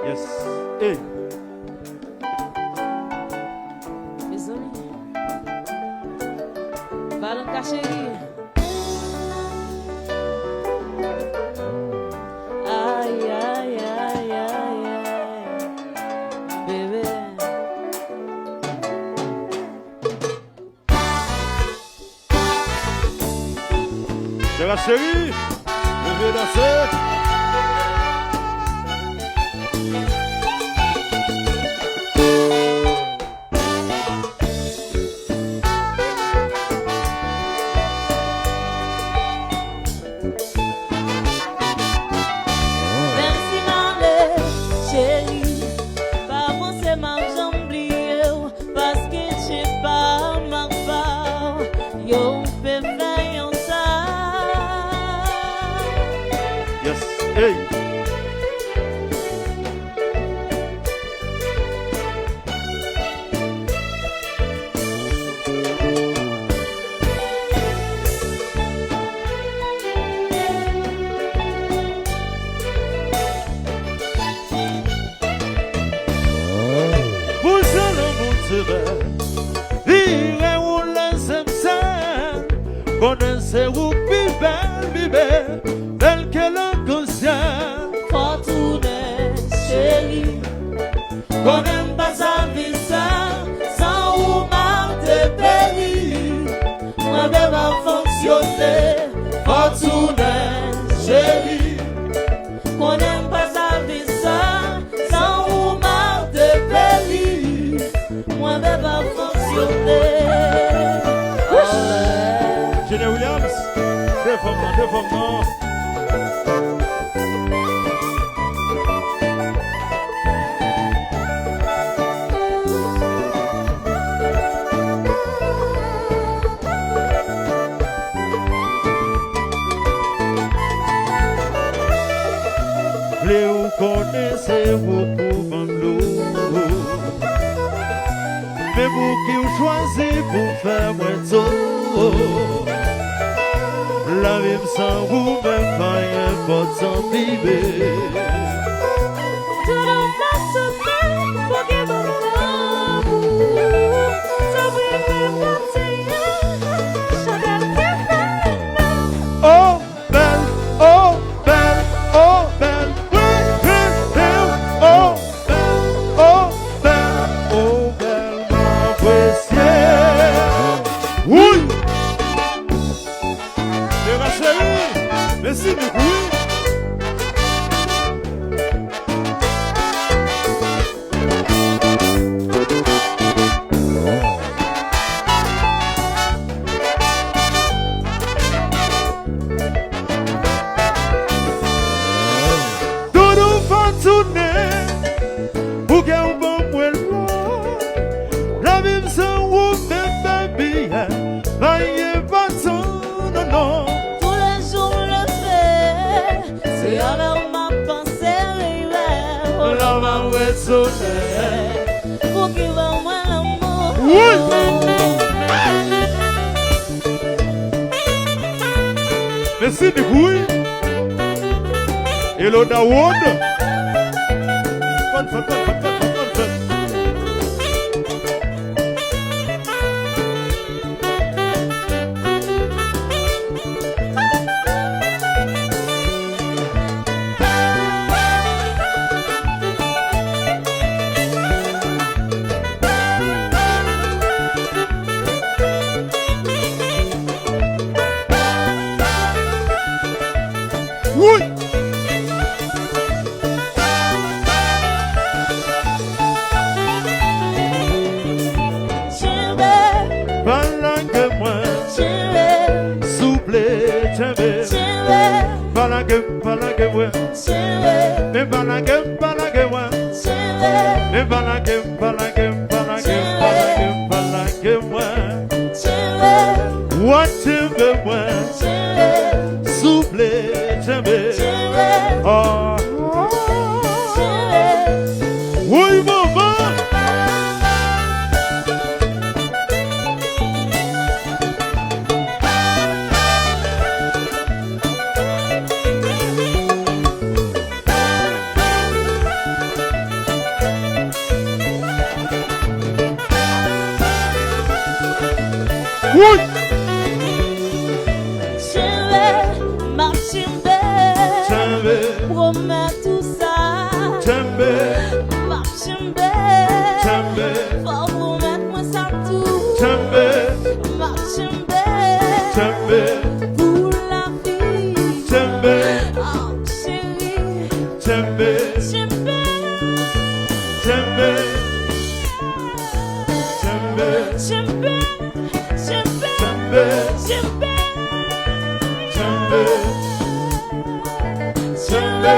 Yes. Hey. Mes amis, Valentin chérie. Aïe, aïe, aïe, aïe, aïe, bébé. C'est la chérie. Je vais danser. Hey. Vous allez vous vivre où laissez ça, connaissez-vous belle que l'inconscient. Fortune, chérie, qu'on n'aime pas sa vie sans ou mal de périr. Moi, va fonctionner. Fortune, chérie, qu'on n'aime pas sa vie sans ou mal de périr. Moi, va fonctionner. Jenny Williams, développement. Vous connaissez beaucoup comme l'eau, mais vous qui vous choisissez pour faire moins tôt, la vie sans vous même pas important vivre. Tout le monde se fait pour qu'il vous l'amour. Ça vous fait partir, chacun fait. Oh belle, oh belle, oh belle. Merci beaucoup. Tout va tourner pour qu'un bon poil la vie sans vous même bien, vaillez pas ton non. Alors ma pensée rêve, la main va sonner, pour qu'il va moins l'amour. Oui. Merci beaucoup. Hello Dawood. Oui. Balangue-moi, souple, balangue-moi, mais balangue-moi, mais balangue-moi, whatever-moi, souple, oh, oui, maman. mais tout ça. Tembe, Ma chimbe. tembe, Faut vous mettre moi ça tout. tembe, Ma chimbe. tembe, Pour la vie. tembe, Oh chérie. tembe, Chimbe. tembe, tembe, Chimbe. Chimbe. tembe, Chimbe. tembe, tembe,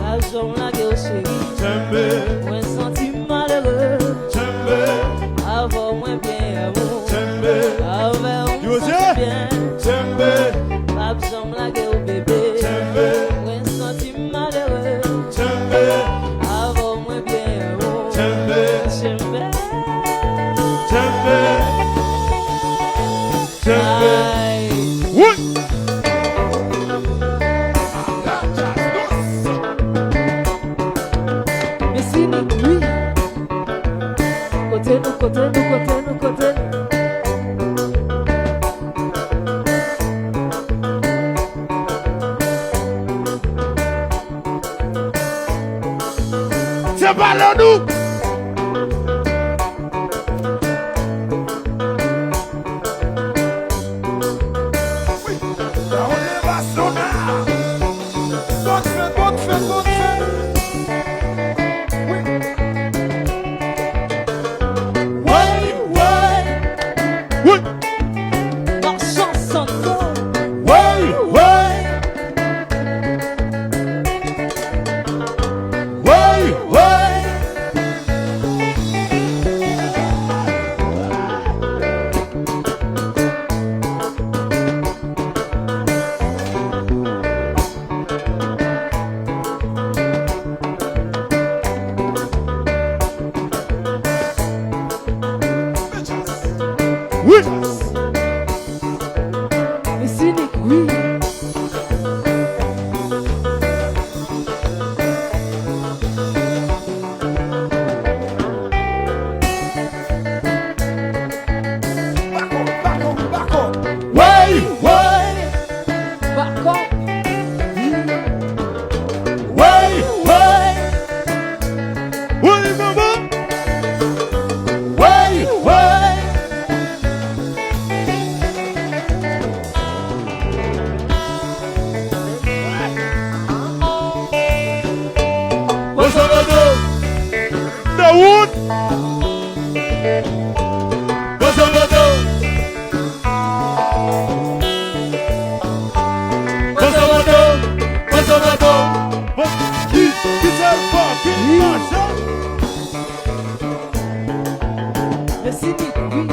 La jambe la gueule chérie. tembe, Moi senti malheureux. tembe, Avant moins bien amour. tembe, Avant You on was senti there? bien. tembe, La jambe la gueule bébé. tembe, Moi senti malheureux. tembe, Avant moins bien amour. tembe, Chimbe. tembe, tembe. Aïe. Oui. Mais si nous, oui. Côté nous, côté nous, côté nous, côté nous. C'est pas là nous. Ouais, ouais. Oui. La chanson d'or. Oui, oui, oui, oui. Oui. Mais cynique, oui. Oui, oui, Back up. oui, oui, maman. Oui, oui. What's up, Daoud? What's up, What's up, What's up, Qui c'est fucking master? Mais cynique, oui.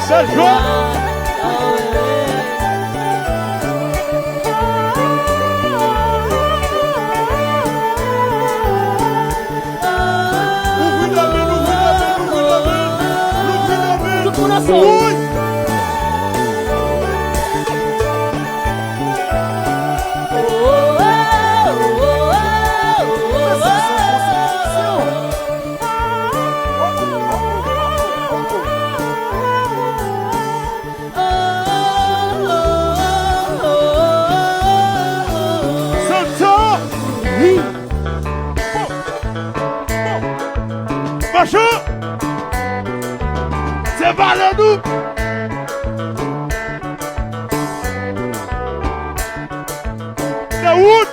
Belle joie. Ouvrez la main, ouvrez la main, ouvrez la main. Ouvrez la main. Tout le monde ensemble. Oui. Santa. Oui. Macho. C'est pas le nous. Daoud.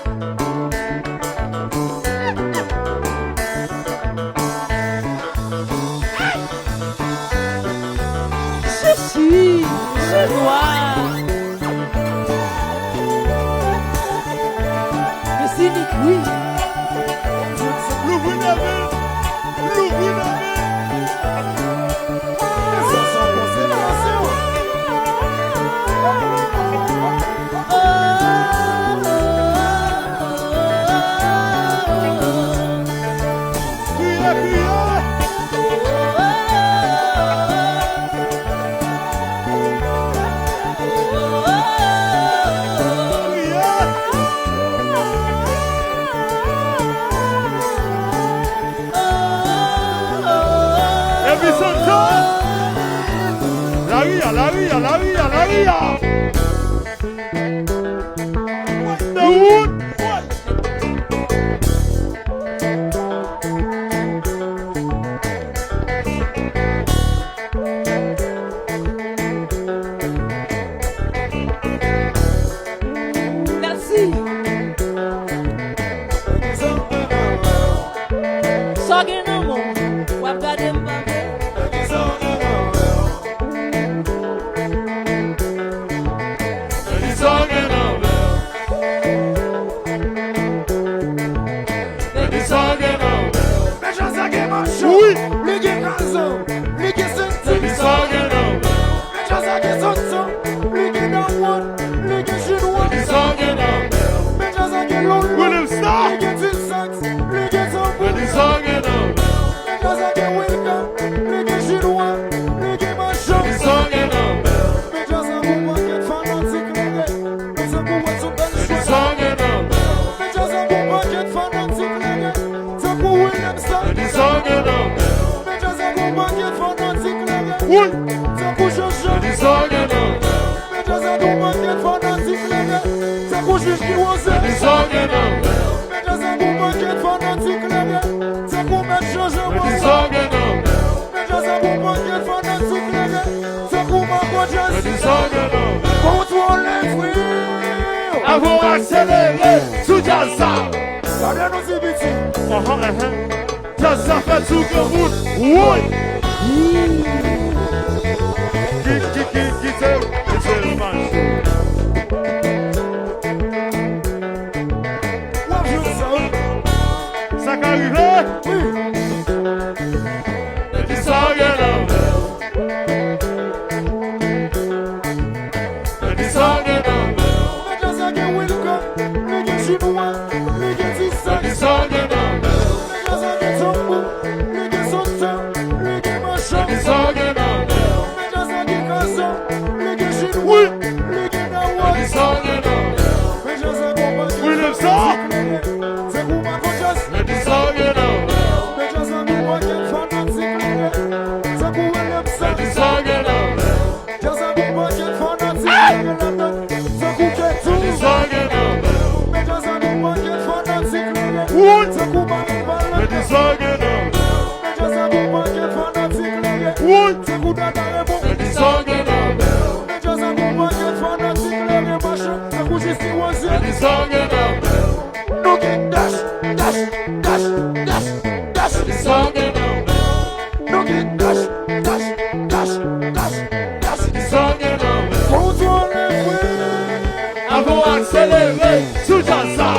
Chichi. Chinois. Le cynique, oui. L'ouvre la main. L'ouvre la main. Cria, cria. Et puis Santa. La ria, la ria, la ria, la ria. Daoud. Merci. Soggy no more. Wap got them back. Oui. William Star. Oui. Avant accélérer sous Jazza. Jazza fait tout le monde. Oui. Qui c'est le match. Ça qu'arrive. William Star. Avant accélérer sous Jazza.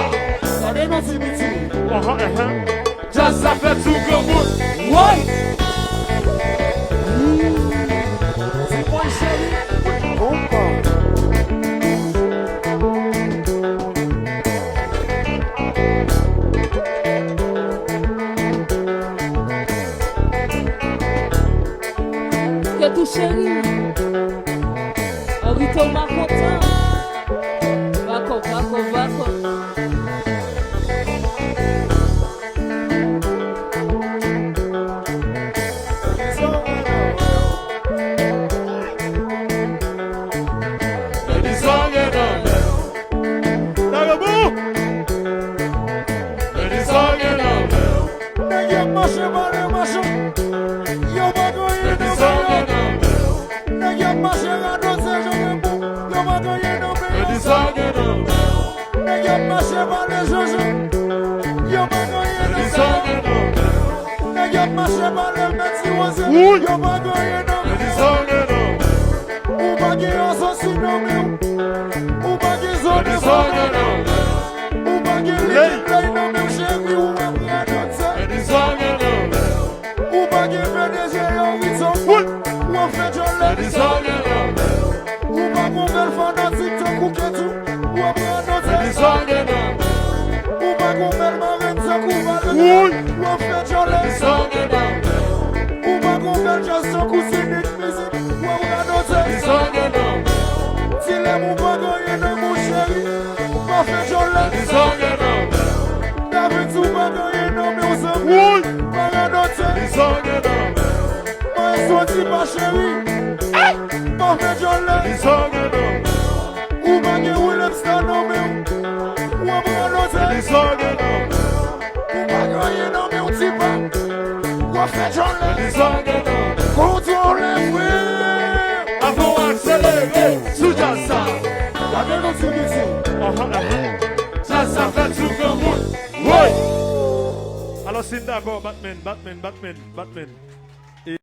Jazza fait tout le monde. Ouais. C'est moi tout chéri. Rito m'a content. Bako. Alors c'est d'accord, Batman.